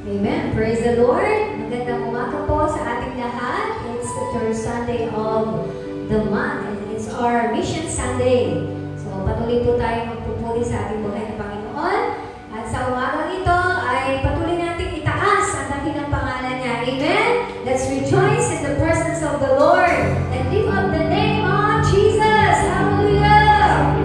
Amen. Praise the Lord. Magandang umaga po sa ating lahat. It's the third Sunday of the month and it's our Mission Sunday. So patuloy po tayo magpupuri sa ating buhay na Panginoon. At sa umaga nito ay patuloy natin itaas ang dakilang pangalan niya. Amen. Let's rejoice in the presence of the Lord and lift up the name of Jesus. Hallelujah.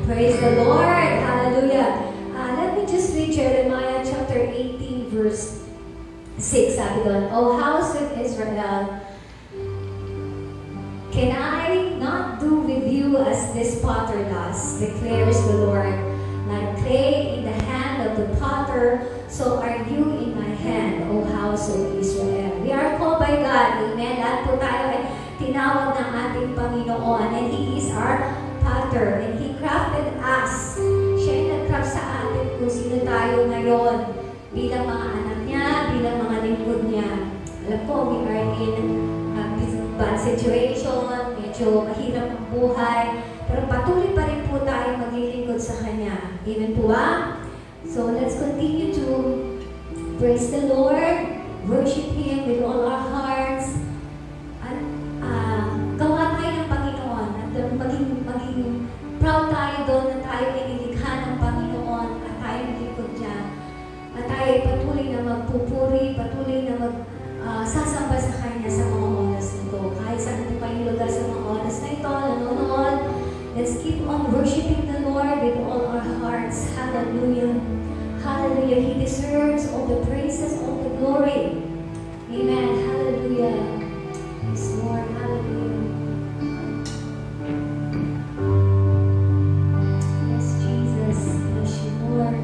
Praise the Lord. Hallelujah. Let me just read Jeremiah chapter 18 verse 6. Sabi doon, O house of Israel, can I not do with you as this potter does, declares the Lord? Like clay in the hand of the potter, so are you in my hand, O house of Israel. We are called by God. Amen. Lahat po tayo ay tinawag ng ating Panginoon, and He is our potter, and He crafted us. Siya ay nag-craft sa atin kung sino tayo ngayon bilang mga anak niya, bilang mga lingkod niya. Alam ko, we are in bad situation, medyo mahirap ang buhay, pero patuloy pa rin po tayo maglilingkod sa Kanya. Amen po ba? So let's continue to praise the Lord, worship Him with all our hearts, at gawa tayo ng Panginoon, at maging proud tayo doon na tayo ay nilikha ng Panginoon at tayo nilingkod niya. At tayo ay patuloy na magpupuri, patuloy na sasamba sa Kanya sa mga oras na ito. Kahit saan po kayong lugar sa mga oras na ito, nanonood, let's keep on worshiping the Lord with all our hearts. Hallelujah. Hallelujah. He deserves all the praises, all the glory. Amen. Hallelujah. Yes, Lord. Hallelujah. Yes, Jesus. Bless you, Lord.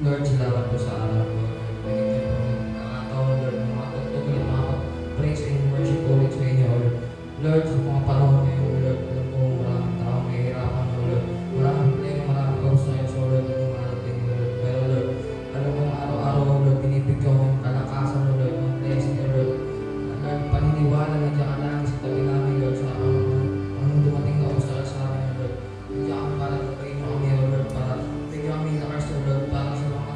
Lord, salamat po sa araw po. Binigyan po ng nakakataon, Lord, na makatugtog ulit, makapag-praise and worship ulit sa inyo, Lord. Lord, sa mga panahon ngayon, Lord, alam po maraming tao mahihirapan, Lord. Maraming problema, maraming kausay, so Lord, at dumarating, Lord. Pero Lord, alam mo araw-araw, Lord, binibigyan mo yung kalakasan, Lord, yung blessing, Lord. Lord, paniniwala na diyan ka lang sa tabi namin, Lord, sa ang dumating na usal sa amin, Lord. Diyan kami para gagawin mo kami, Lord, para bigyan kami lakas, Lord, para sa mga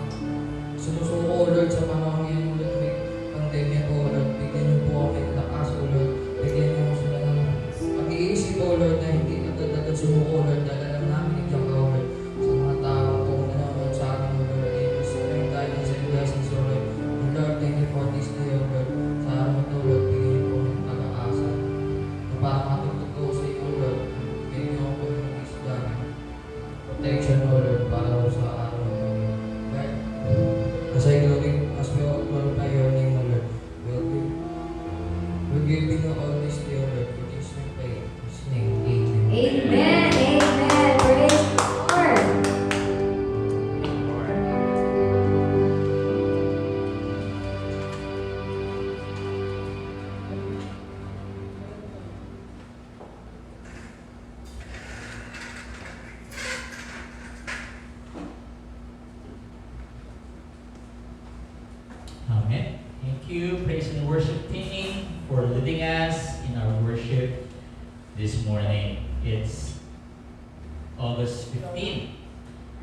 sumusuko, Lord, sa panahon ngayon, Lord, may pandemya po, Lord. Bigyan niyo po kami ng lakas, Lord. Bigyan niyo po sila ng pag-iisip, Lord, na hindi agad-agad sumuko, Lord, dahil alam namin nandiyan ka, Lord, sa mga tao po nanonood sa amin, Lord. Gusto ko yung guidance and blessings, Lord. And Lord, thank you for this day, Lord. Sa araw ito, Lord, bigyan niyo po ng pag-aasa. Na para matugtog ko sa iyo, Lord, bigyan niyo po ng isda, protection, Lord, para sa araw ito, Lord. Lord, as I glorify your name, Lord, we'll give you all this day, Lord, for this we pray. In His name, amen. Amen. Amen. Praise the Lord. Amen. Thank you, praise and worship team, for leading us in our worship this morning. It's August 15,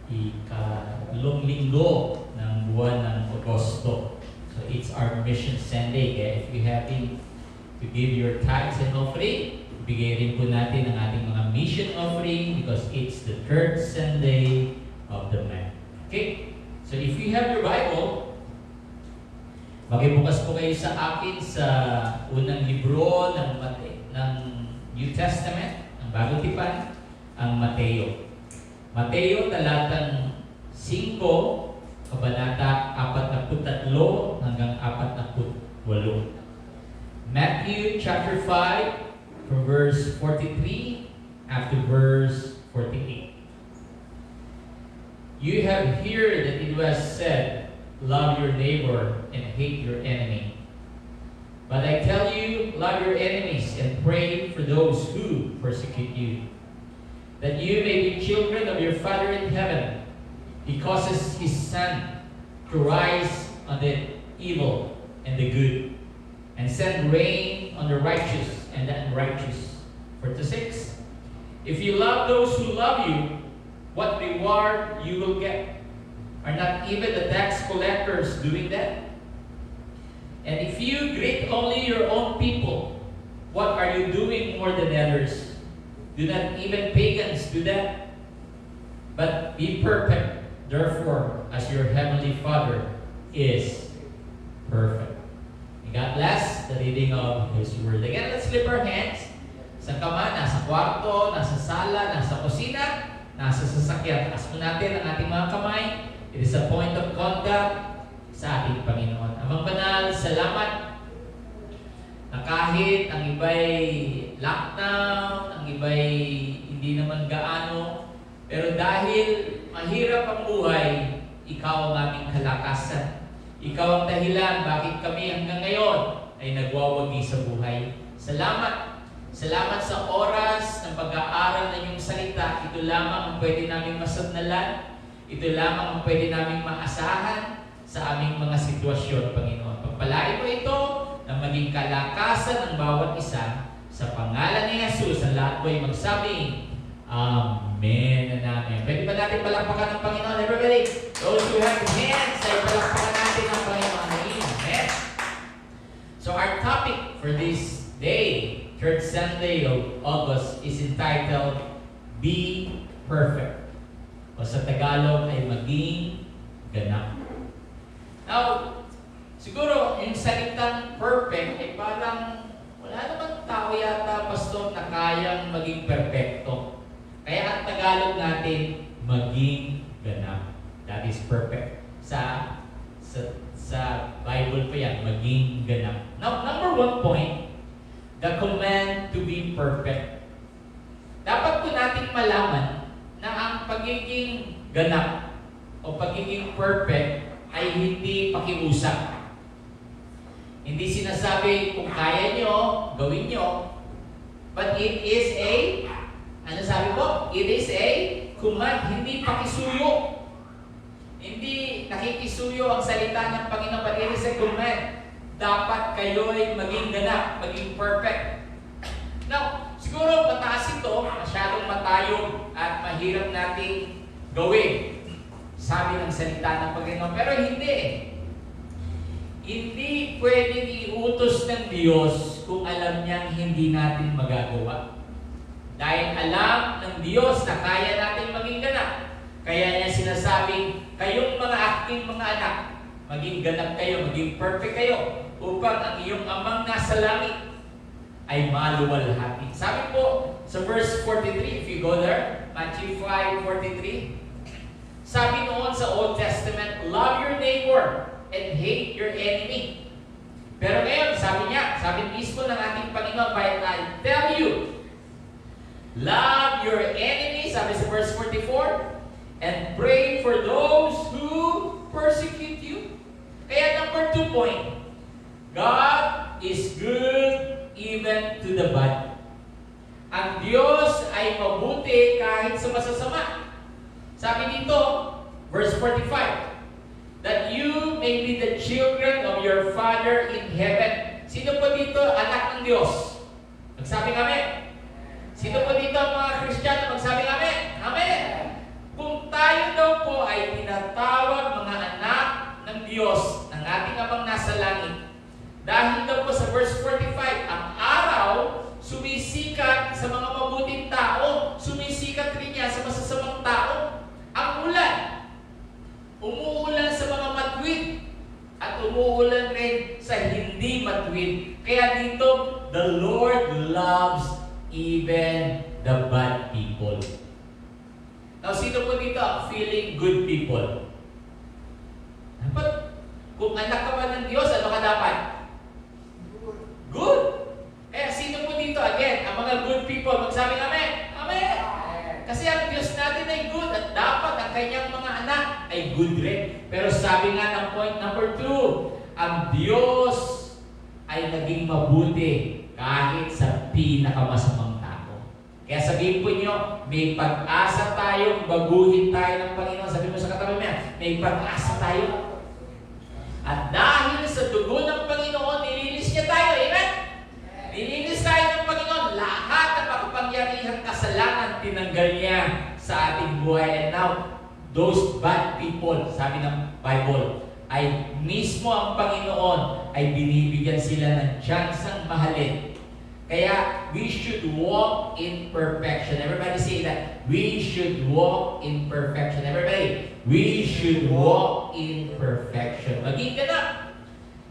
ikalong linggo ng buwan ng Agosto. So it's our Mission Sunday. Kaya if you happen to give your tithes and offering, bigay rin po natin ang ating mga mission offering because it's the third Sunday of the month. Okay? So if you have your Bible, makibukas po kayo sa akin sa unang libro ng New Testament, ang Bagong Tipan, ang Mateo. Mateo, talatang 5, kabanata 43 hanggang 48. Matthew chapter 5, from verse 43 up to verse 48. You have heard that it was said, love your neighbor and hate your enemy. But I tell you, love your enemies and pray for those who persecute you, that you may be children of your Father in heaven. He causes His sun to rise on the evil and the good, and send rain on the righteous and the unrighteous. 46. If you love those who love you, what reward you will get? Are not even the tax collectors doing that? And if you greet only your own people, what are you doing more than others? Do not even pagans do that? But be perfect, therefore, as your heavenly Father is perfect. May God bless the reading of His Word. Again, let's lift our hands. Sa kama, nasa kwarto, nasa sala, nasa kusina, nasa sasakyan. Taas mo natin ang ating mga kamay. It is a point of contact sa ating Panginoon. Amang Banal, salamat na kahit ang iba'y lockdown, ang iba'y hindi naman gaano, pero dahil mahirap ang buhay, Ikaw ang aming kalakasan. Ikaw ang dahilan bakit kami hanggang ngayon ay nagwawagi sa buhay. Salamat. Salamat sa oras ng pag-aaral ng iyong salita. Ito lamang ang pwede namin masadnalan. Ito lamang ang pwede namin maasahan sa aming mga sitwasyon, Panginoon. Pagpalain mo ito na maging kalakasan ng bawat isa. Sa pangalan ni Jesus, ang lahat po ay magsabi, Amen and Amen. Pwede ba natin palakpakan ng Panginoon? Everybody, those who have hands, ay palakpakan natin ng Panginoon. Amen. So our topic for this day, third Sunday of August, is entitled, Be Perfect. O sa Tagalog ay maging ganap. Now, siguro yung salitang perfect ay parang wala namang tao yata, pastor, na kayang maging perfecto. Kaya ang Tagalog natin, maging ganap. That is perfect. Sa Bible pa yan, maging ganap. Now, number one point, the command to be perfect. Dapat po natin malaman na ang pagiging ganap o pagiging perfect ay hindi pakiusap. Hindi sinasabi kung kaya nyo, gawin nyo. But it is a, ano sabi ko? It is a command, hindi pakisuyo. Hindi nakikisuyo ang salita ng Panginoon, but it is a command. Dapat kayo'y maging ganap, maging perfect. Now, siguro mataas ito, masyadong matayog at mahirap nating gawin. Sabi ng salita ng Panginoon, pero hindi. Hindi pwedeng iutos ng Diyos kung alam niyang hindi natin magagawa. Dahil alam ng Diyos na kaya natin maging ganap. Kaya niya sinasabing, kayong mga aking mga anak, maging ganap kayo, maging perfect kayo, upang ang iyong amang nasa langit ay maluwalhati. Sabi po sa verse 43, if you go there, Matthew 5:43, sabi noon sa Old Testament, love your neighbor and hate your enemy. Pero ngayon, sabi mismo ng ating Panginoon, but I tell you, love your enemy, sabi sa verse 44, and pray for those who persecute you. Kaya number 2 point, God is good even to the bad. Ang Diyos ay mabuti kahit sa masasama. Sabi dito, verse 45, that you may be the children of your Father in heaven. Sino po dito anak ng Diyos? Magsabi kami. Sino po dito ang mga Kristiyano? Magsabi kami. Amen. Kung tayo daw po ay tinatawag mga anak ng Diyos, ng ating Amang nasa langit, dahil daw po sa verse 45, ang araw sumisikat sa mga mabuting tao, sumisikat rin niya sa masasamang tao. Ang ulan, umuulan sa mga matuwid, at umuulan rin sa hindi matuwid. Kaya dito, the Lord loves even the bad people. Now, sino po dito ang feeling good people? Dapat, kung anak ka ba ng Diyos, ano ka dapat? Good. Eh, sino po dito? Again, ang mga good people, magsabi namin, Amen. Kasi ang Diyos natin ay good at dapat ang kanyang mga anak ay good rin. Pero sabi nga ng point number 2, ang Diyos ay naging mabuti kahit sa pinakamasamang tao. Kaya sabihin po niyo, may pag-asa tayong baguhin tayo ng Panginoon. Sabi mo sa katabi mo yan, may pag-asa tayo. At dahil sa dugo ng Panginoon, nilinis niya tayo. Amen? Nilinis tayo ng Panginoon. Lahat ng makapangyarihang kasalanan tinanggal niya sa ating buhay. And now, those bad people, sabi ng Bible, ay mismo ang Panginoon ay binibigyan sila ng tsansang mahalin. Kaya, we should walk in perfection. Everybody say that. We should walk in perfection. Everybody, we should walk in perfection. Maging ganap.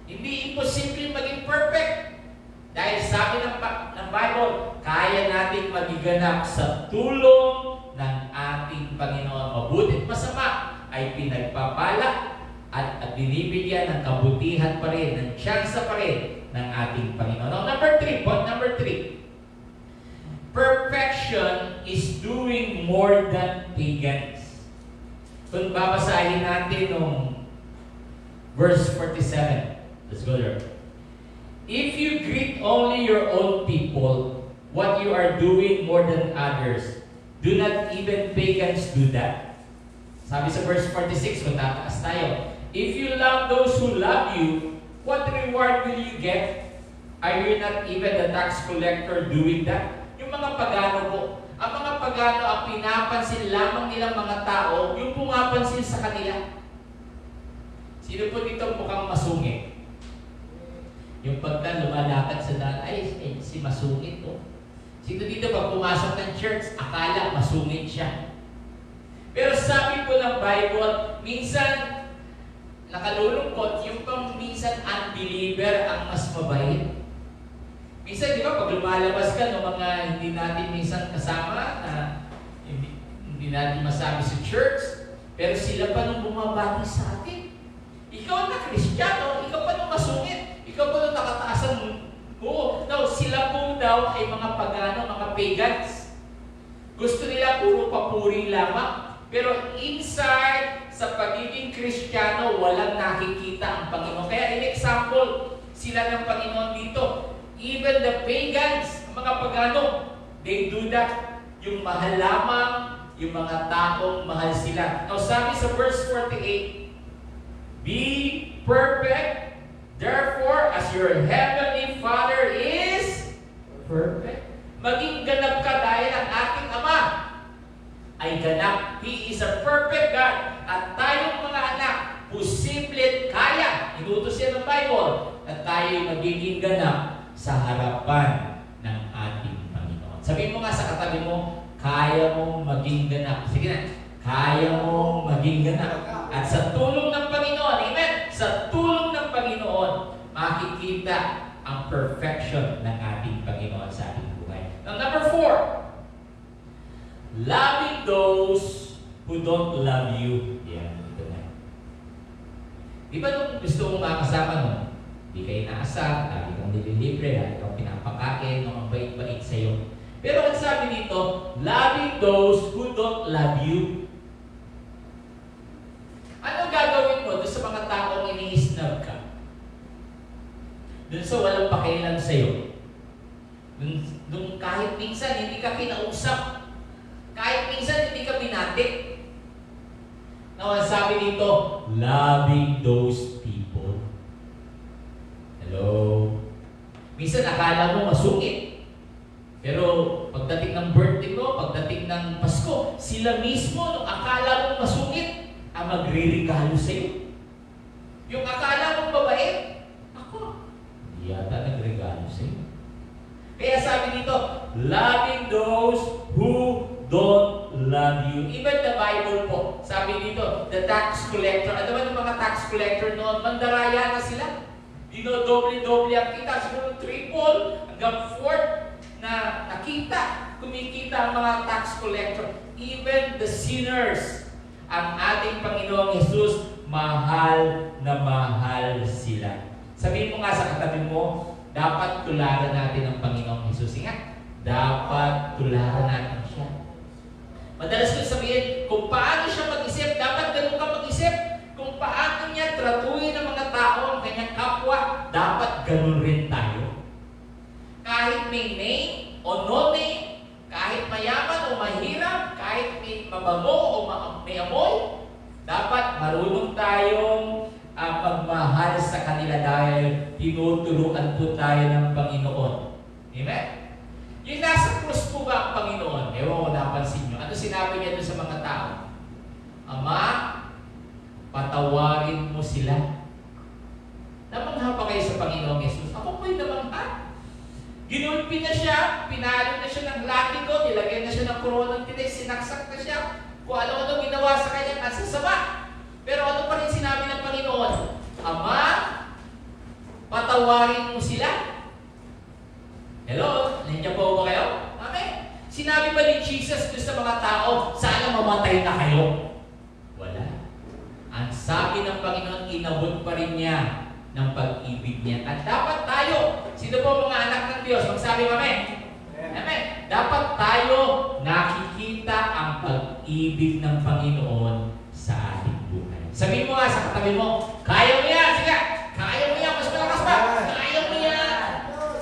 Hindi imposible maging perfect. Dahil sabi ng Bible, kaya natin magiganap sa tulong ng ating Panginoon. Mabuti at masama ay pinagpapala at binibigyan ng kabutihan pa rin, ng tsansa pa rin ng ating Panginoon. Now, point number 3. Perfection is doing more than pagans. Kung babasahin natin nung verse 47. Let's go there. If you greet only your own people, what you are doing more than others, do not even pagans do that? Sabi sa verse 46, kung tataas tayo, if you love those who love you, what reward will you get? Are you not even the tax collector doing that? Yung mga pagano po, ang mga pagano ang pinapansin lamang nilang mga tao, yung pumapansin sa kanila. Sino po dito mukhang masungit? Yung pagka lumalakad sa daan, ay si masungit po. Sino dito pag pumasok ng church, akala masungit siya. Pero sabi po ng Bible, minsan nakalulungkot, yung pang minsan unbeliever ang mas mabait. Minsan, di ba, pag lumalabas ka ng mga hindi natin minsan kasama, na hindi natin masabi sa church, pero sila pa nung bumabati sa atin. Ikaw na Kristiyano, ikaw pa nung masungit, ikaw pa nung nakataasan mo. Now, sila po daw ay mga pagano, mga pagans. Gusto nila puro papuri lamang. Pero inside, sa pagiging Kristiyano, walang nakikita ang Panginoon. Kaya in example, sila ng Panginoon dito. Even the pagans, ang mga pagano, they do that. Yung mahal lamang, yung mga taong mahal sila. Now sabi sa verse 48, be perfect, therefore, as your heavenly Father is perfect. Maging ganap ka dahil ang ating Ama ay ganap. He is a perfect God. At tayong mga anak, posible kaya, inutos yan ng Bible, at tayo magiging ganap sa harapan ng ating Panginoon. Sabihin mo nga sa katabi mo, kaya mong maging ganap. Sige na. Kaya mong maging ganap. At sa tulong ng Panginoon, amen? Sa tulong ng Panginoon, makikita ang perfection ng ating Panginoon sa ating buhay. Now, number 4, loving those who don't love you. Yan, ito na. Di ba nung gusto mong makasama mo, di kayo inaasar, lagi kang nililibre, lagi kang pinapakain, ang bait-bait sa'yo. Pero ang sabi dito, loving those who don't love you. Anong gagawin mo doon sa mga taong ini-snub ka? Doon sa walang pakialam sa'yo? Doon kahit minsan hindi ka kinausap, kahit minsan hindi ka binatik. Now, ang sabi dito, loving those people. Hello? Minsan akala mo masungit. Pero pagdating ng birthday mo, pagdating ng Pasko, sila mismo, nung akala mo masungit, ang magre-regalo sa'yo. Yung akala mong mabait, ako, hindi yata nagregalo sa'yo. Kaya sabi dito, loving those who don't love you. Even the Bible po, sabi dito, the tax collector. Ano ba yung mga tax collector noon? Mandaraya na sila. Doble-doble ang kita. Siguro triple hanggang fourth na nakita. Kumikita ang mga tax collector. Even the sinners, ang ating Panginoong Jesus, mahal na mahal sila. Sabihin mo nga sa katabi mo, dapat tularan natin ang Panginoong Jesus. Ingat, dapat tularan natin siya. Madalas ko sabihin, kung paano siya mag-isip, dapat ganun ka mag-isip. Kung paano niya tratuhin ang mga tao, ang kanyang kapwa, dapat ganun rin tayo. Kahit may name o no name, kahit mayaman o mahirap, kahit may mabango o may amoy, dapat marunong tayong magmahal sa kanila dahil tinuturuan po tayo ng Panginoon. Amen? Yung nasa krus po ba ang Panginoon? Ewan ko, napansin nyo. Ano sinabi niya doon sa mga tao? Ama, patawarin mo sila. Namangha pa kayo sa Panginoong Jesus. Ako po'y namangha. Ginulpi na siya, pinalo na siya ng latigo, nilagay na siya ng koronang tinig, sinaksak na siya. Kung ano-ano ginawa sa kanya, ang sasama. Pero ano pa rin sinabi ng Panginoon? Ama, patawarin mo sila. Hello? Nandiyan po ba kayo? Amen. Sinabi ba ni Jesus doon sa mga tao, sana mamatay na kayo? Wala. Ang sabi ng Panginoon, inabot pa rin niya ng pag-ibig niya. At dapat tayo, sino po mga anak ng Diyos, magsabi kami, amen. Dapat tayo nakikita ang pag-ibig ng Panginoon sa ating buhay. Sabihin mo nga sa katabi mo, kaya mo yan, sige, kaya mo yan, mas malakas pa, kaya mo yan.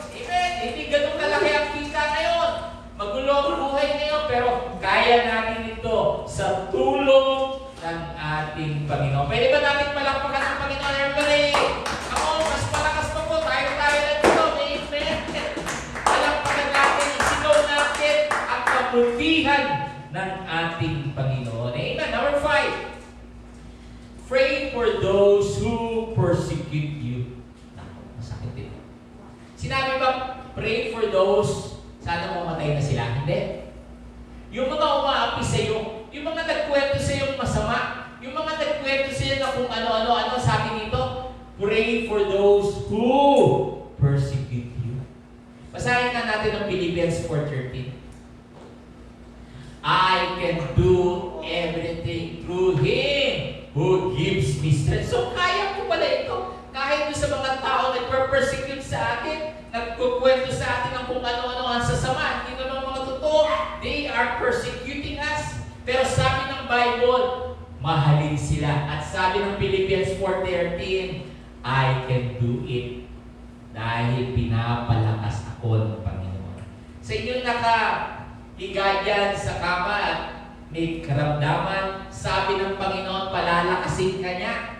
Amen. Hindi ganun kalaki ang kita ngayon. Magulo ang buhay ngayon, pero kaya natin ito sa tulong ng ating Panginoon. Pwede ba natin palakpakan ng Panginoon? Everybody, ako, mas malakas pa po. Tayo lang dito. Amen. Palakpakan natin, isigaw natin ang kabutihan ng ating Panginoon. Amen. Number 5. Pray for those who persecute you. Naku, masakit din. Sinabi ba, pray for those, sana mamatay na sila? Hindi. Yung mga umaapi sa iyo, yung mga nagkwento sa iyo masama, yung mga nagkwento sa iyo na kung ano-ano, sabi nito, pray for those who persecute you. Basahin na natin ang Philippians 4:13. I can do everything through Him who gives me strength. So kaya ko pala ito. Kahit doon sa mga tao nagper-persecute sa atin, nagkukwento sa atin ng kung ano-ano ang sasama, hindi naman mga totoo. They are persecuting us. Pero sabi ng Bible, mahalin sila. At sabi ng Philippians 4:13, I can do it dahil pinapalakas ako ng Panginoon. Sa inyong nakahiga dyan sa kama at may karamdaman, sabi ng Panginoon, palalakasin ka niya.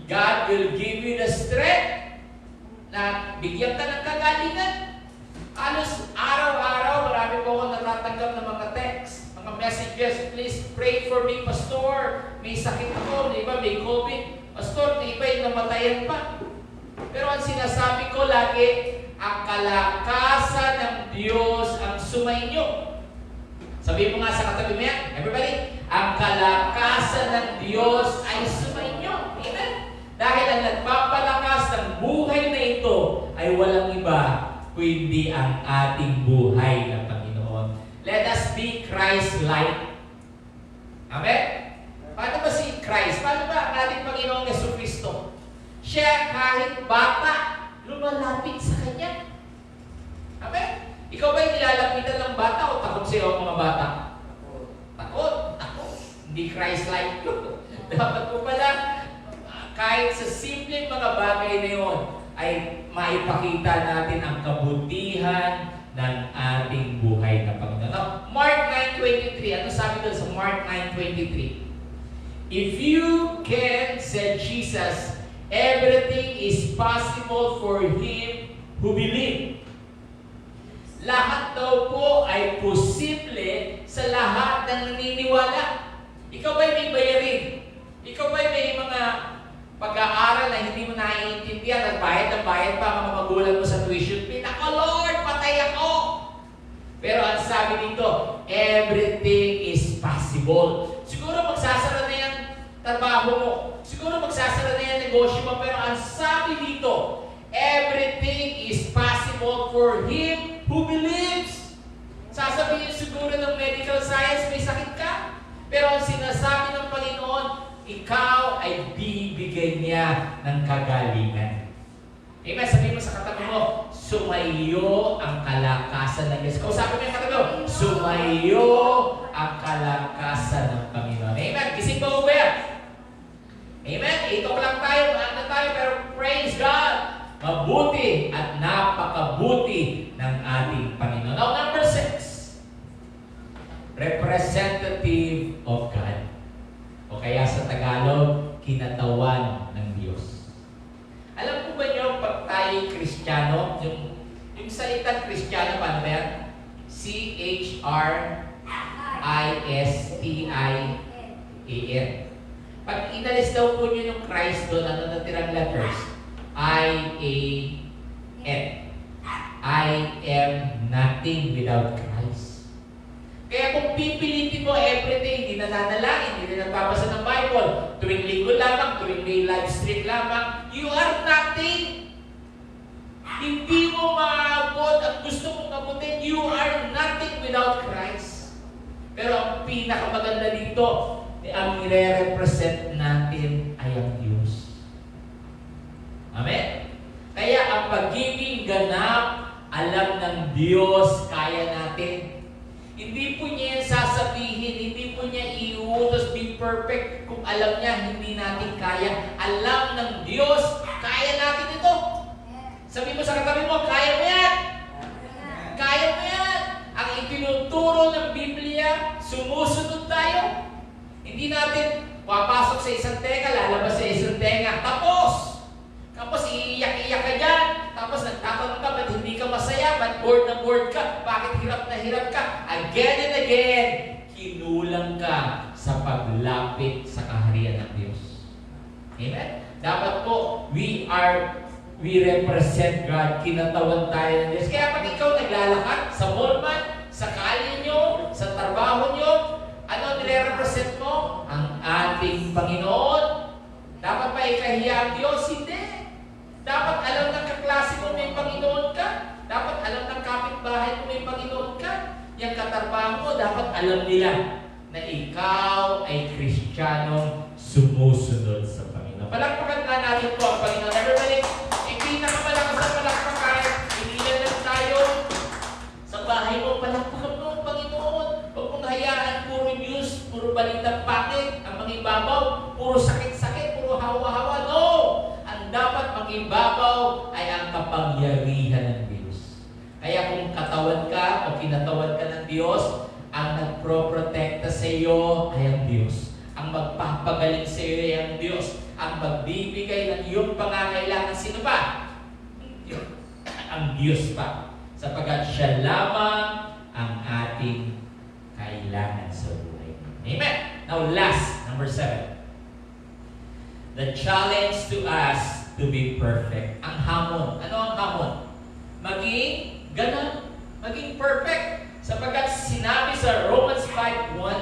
God will give you the strength na bigyan ka ng kagalingan. Halos araw-araw, marami po ako natatanggap ng mga text, mga messages, please pray for me, Pastor. May sakit ako, di ba? May COVID. Pastor, di ba yung namatayan pa? Pero ang sinasabi ko lagi, ang kalakasan ng Diyos ang sumainyo. Sabihin mo nga sa katabi mo yan, everybody, ang kalakasan ng Diyos ay sumainyo. Amen? Dahil ang nagpapalakas ng buhay na ito ay walang iba kundi ang ating buhay na Panginoon. Let us be Christ-like. Amen? Paano ba si Christ? Paano ba ang ating Panginoong Jesucristo? Siya kahit bata, lumalapit sa Kanya. Amen? Ikaw ba'y nilalapitan ng bata o takot sa'yo ang mga bata? Takot. Takot. Hindi Christ-like yun. Dapat po pala, kahit sa simpleng mga bagay na yun, ay maipakita natin ang kabutihan ng ating buhay na Panginoon. Now, Mark 9:23. Ano sabi doon sa Mark 9:23? If you can, said Jesus, everything is possible for him who believes. Lahat daw po ay posible sa lahat ng naniniwala. Ikaw ba'y may bayarin? Ikaw ba'y may mga pag-aaral na hindi mo naiintindihan at bayad ng bayad pa mga magulang mo sa tuition fee? Ako, Lord, patay ako! Pero ang sabi dito, everything is possible. Siguro magsasara na yung trabaho mo. Siguro magsasara na yung negosyo mo. Pero ang sabi dito, everything is possible for him who believes. Sasabihin siguro ng medical science, may sakit ka. Pero ang sinasabi ng Panginoon, ikaw ay bibigyan niya ng kagalingan. Amen? Sabihin mo sa katabi mo, sumayo ang kalakasan ng Diyos. Kausapin mo yung katabi mo, sumayo ang kalakasan ng Panginoon. Amen? Gising ba mo ba yan? Amen? 8 o'clock tayo, maanda tayo, pero praise God! Mabuti at napakabuti ng ating Panginoon. Now, number 6, representative of God. O kaya sa Tagalog, kinatawan ng Diyos. Alam po ba niyo, pag tayo Kristiyano, yung salitang Kristiyano, paano ba yan? C-H-R-I-S-T-I-A-N. Pag inalis daw po niyo yung Christ doon, ano natirang letters? I-A-N. I am nothing without Christ. Kaya kung pipilitin mo everyday, hindi na nanalangin, hindi na nagbabasa ng Bible, tuwing linggo lamang, tuwing may live stream lamang, you are nothing. Hindi mo maabot ang gusto mong abutin, you are nothing without Christ. Pero ang pinakamaganda dito, ang nire-represent natin ay ang Diyos. Amen? Kaya ang pagiging ganap, alam ng Diyos, kaya natin. Hindi po niya yan sasabihin, hindi po niya iutos be perfect kung alam niya hindi natin kaya. Alam ng Diyos, kaya natin ito. Sabi mo sa katabi mo, kaya mo yan. Kaya mo yan. Ang itinuturo ng Biblia, sumusunod tayo. Hindi natin papasok sa isang tenga, lalabas sa isang tenga. Tapos iiyak-iyak ka dyan. Tapos nagtatanong ka, ba't hindi ka masaya? Ba't bored na bored ka? Bakit hirap na hirap ka? Again and again, kinulang ka sa paglapit sa kaharian ng Diyos. Amen? Dapat po, we represent God. Kinatawan tayo ng Diyos. Kaya pag ikaw naglalakad sa mall man, sa kalye nyo, sa trabaho nyo, ano nire-represent mo? Ang ating Panginoon. Dapat ba ikahiya ang Diyos? Hindi. Dapat alam ng kaklase mo may Panginoon ka. Dapat alam ng kapitbahay mo may Panginoon ka. Yung katrabaho mo, dapat alam nila na ikaw ay Kristiyanong sumusunod sa Panginoon. Palakpakan na natin po ang Panginoon. Everybody, pinakamalakas na palakpakan. Inilan lang tayo sa bahay mo. Palakpakan mo ang Panginoon. Huwag mong hayaan puro news, puro balitang pangit, ang mangibabaw, puro sakit-sakit, puro hawa-hawa. No! Ang dapat mangibabaw ay ang kapangyarihan ng Diyos. Kaya kung katawan ka o kinatawan ka ng Diyos, ang nagpro-protekta sa iyo ay ang Diyos. Ang magpapagaling sa iyo ay ang Diyos. Ang magbibigay ng iyong pangangailangan, sino ba? Ang Diyos pa. Sapagkat siya lamang ang ating kailangan sa buhay. Amen? Now last, number 7. The challenge to us to be perfect. Ang hamon. Ano ang hamon? Maging ganun. Maging perfect. Sapagkat sinabi sa Romans 5:1,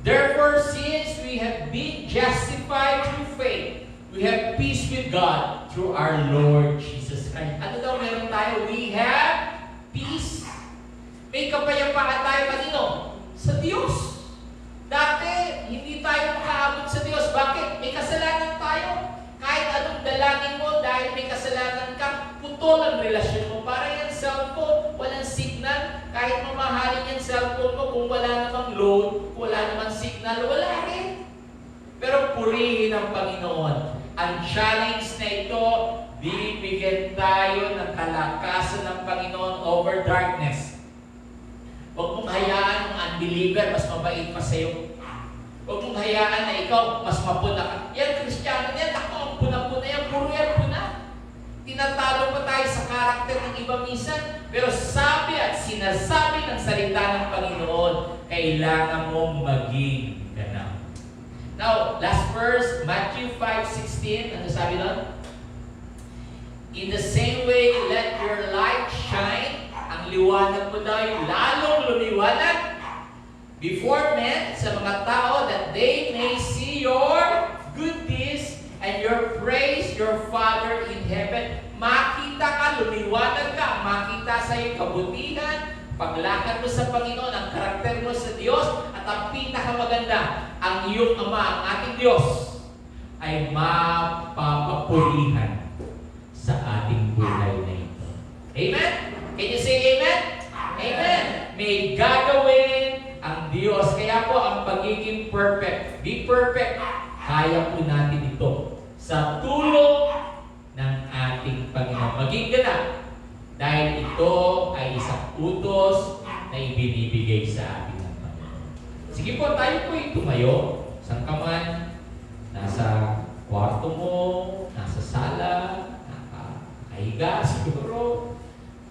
therefore, since we have been justified through faith, we have peace with God through our Lord Jesus Christ. Ano daw meron tayo? We have peace. May kapayapaan tayo kanino? Sa Diyos. Dati, hindi tayo makaabot sa Diyos. Bakit? May kasalanan tayo. Kahit anong dalangin mo, dahil may kasalanan ka, putol ang relasyon mo. Para yan cellphone, walang signal. Kahit mamahalin yan cellphone mo, kung wala namang load, wala namang signal, wala rin. Pero purihin ang Panginoon. Ang challenge na ito, bibigyan tayo ng kalakasan ng Panginoon over darkness. Huwag mong hayaan ng unbeliever, mas mabait pa sa'yo. Huwag mong hayaan na ikaw, mas mapuna ka. Yan, Kristiyano yan, ako, ang puna-puna yan, puro yan puna. Tinatalo pa tayo sa karakter ng iba minsan, pero sabi at sinasabi ng salita ng Panginoon, kailangan mong maging ganap. Now, last verse, Matthew 5:16, ano sabi nun? In the same way, let your light shine. Ang liwanag mo daw yung lalong lumiwanag before men, sa mga tao, that they may see your good deeds and your praise your Father in heaven. Makita ka, lumiwanag ka, makita sa iyong kabutihan, paglakad mo sa Panginoon, ang karakter mo sa Diyos, at ang pinakamaganda, ang iyong Ama, ang ating Diyos, ay mapapapurihan sa ating buhay na ito. Amen? Can you say amen? Amen! May gagawin ang Diyos. Kaya po, ang pagiging perfect, be perfect, kaya po natin ito sa tulong ng ating Panginoon. Maging ganap. Dahil ito ay isang utos na ibinibigay sa ating Panginoon. Sige po, tayo po tumayo. Saan ka man, nasa kwarto mo, nasa sala, nakahiga siguro.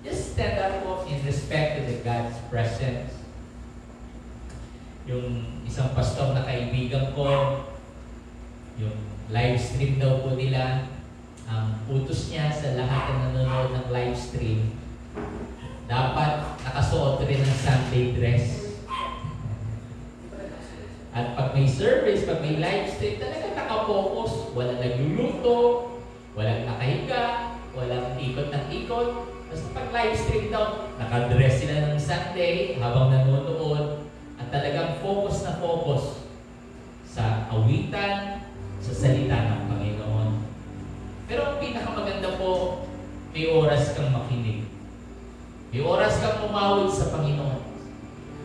Just stand up po in respect to the God's presence. Yung isang pastor na kaibigan ko, yung live stream daw po nila, ang utos niya sa lahat na nanonood ng live stream, dapat nakasuot rin ng Sunday dress. At pag may service, pag may live stream, talaga nakapokus. Walang nagluluto, walang nakahiga, walang ikot ng ikot. Basta pag live stream daw, nakadress sila ng Sunday habang nanonood at talagang focus na focus sa awitan, sa salita ng Panginoon. Pero ang pinakamaganda po, may oras kang makinig. May oras kang umawit sa Panginoon.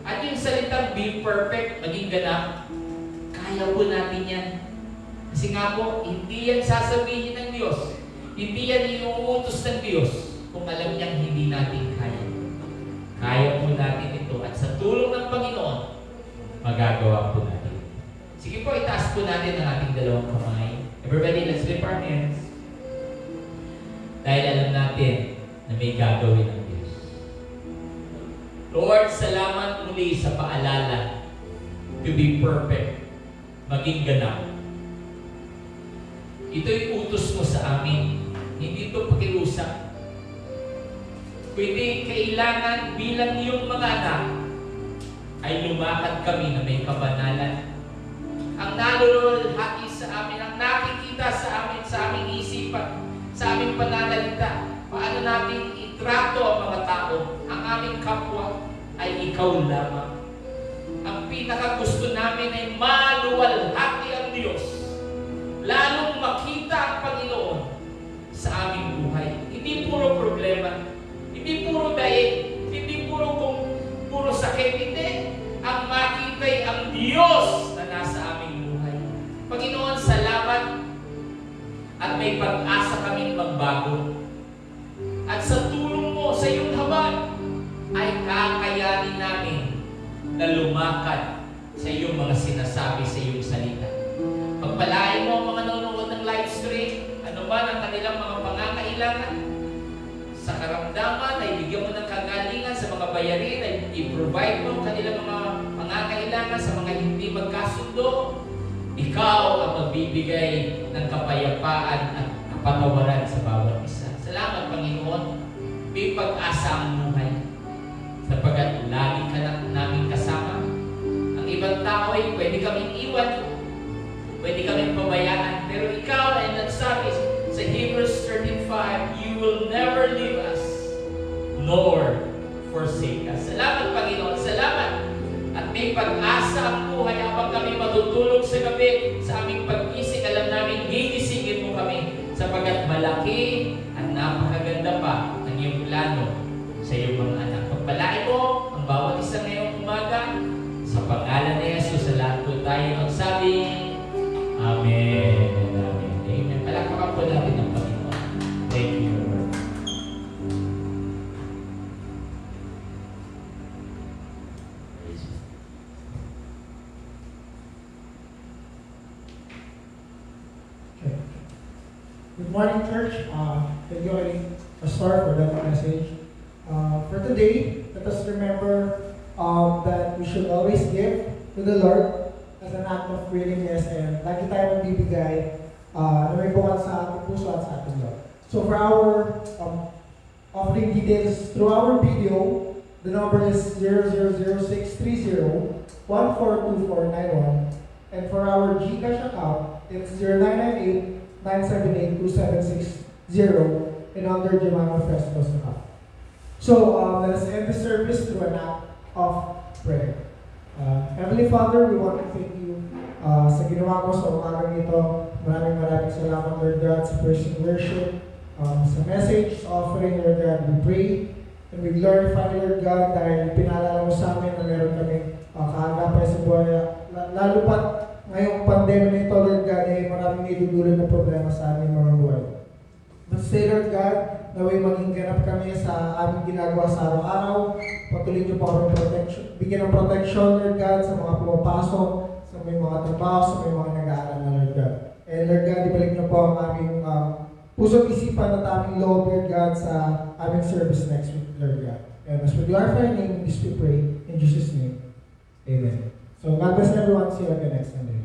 At yung salitang be perfect, maging ganap, kaya po natin yan. Kasi nga po, hindi yan sasabihin ng Diyos. Hindi yan inuutos ng Diyos kung alam niyang hindi natin kaya. Kaya po natin ito. At sa tulong ng Panginoon, magagawa po natin. Sige po, itaas po natin ang ating dalawang kamay. Everybody, let's lift our hands. Dahil alam natin na may gagawin ng Diyos. Lord, salamat muli sa paalala to be perfect, maging ganap. Ito'y utos mo sa amin. Hindi ito pakiusap. Kundi kailangan bilang iyong mga anak ay lumakad kami na may kabanalan. Ang nalululhati sa amin, ang nakikita sa amin, sa aming isipan, sa aming pananalita, paano natin itrato ang mga tao, ang aming kapwa ay ikaw lamang. Ang pinakagusto namin ay maluwalhati ang Diyos, lalong makita ang Panginoon sa aming buhay. Hindi puro problema, hindi puro daig, hindi puro sakit, hindi. Ang makita ibigay ang Diyos na nasa aming buhay. Panginoon, salamat at may pag-asa kaming magbago. At sa tulong mo, sa iyong habag, ay kakayanin namin na lumakad sa iyong mga sinasabi sa iyong salita. Pagpalain mo ang mga nanonood ng live stream, ano ba ang kanilang mga pangangailangan. Sa karamdaman, ay bigyan mo ng kagalingan sa mga bayarin, ay i-provide mo ang kanilang mga pangangailangan sa mga hindi magkasundo. Ikaw ang magbibigay ng kapayapaan at kapatawaran sa bawat isa. Salamat, Panginoon. May pag-asa ang buhay sapagkat lagi ka na namin kasama. Ang ibang tao ay pwede kaming iwan, pwede kaming pabayaan, pero ikaw ay nagsabi sa Hebrews 13:5, you will never leave us nor forsake us. Salamat, Panginoon. Salamat. At may pag-asa ang buhay habang kami matutulog sa gabi sa aming pag-isig. Alam namin, gigisingin mo kami sapagkat malaki at napakaganda pa ang iyong plano sa iyong mga anak. Pagpalain mo ang bawat isa ngayong umaga sa pangalan ni Jesus. Sa lahat po tayo magsabi, Amen. Amen. Amen. Palakpakan po natin ang Panginoon. Thank you, Lord. Okay. Good morning, church. Thank you, Pastor, for that message. For today, let us remember that we should always give to the Lord as an act of willingness and lagi tayo magbibigay na may bukal sa ating puso at sa ating Lord. So for our offering details through our video, the number is 000630142491, and for our GCash account, it's 0998-978-2760 and under Jemima Festos account. So let us end the service through an act of prayer. Heavenly Father, we want to thank you sa ginawa mo sa umagang ito. Maraming salamat, Lord God, sa praise and worship, sa message, sa offering, Lord God. We pray and we glorify, Lord God, dahil pinaalala mo sa amin na meron kaming kaagapay sa buhay. Lalo pat ngayong pandemya nito, Lord God, ay maraming nidudulot na problema sa aming mga buhay. But say, Lord God, naway maging ganap kami sa aming ginagawa sa araw-araw. Patuloy niyo po kami protection, bigyan ng protection, Lord God, sa mga pumapasok, sa may mga trabaho, sa may mga nag-aaral na, Lord God. And Lord God, ibalik niyo po ang aming puso't isipan at aming loob, Lord God, sa aming service next week, Lord God. And as we glorify your name, this we pray in Jesus' name. Amen. So God bless everyone. See you again next Sunday.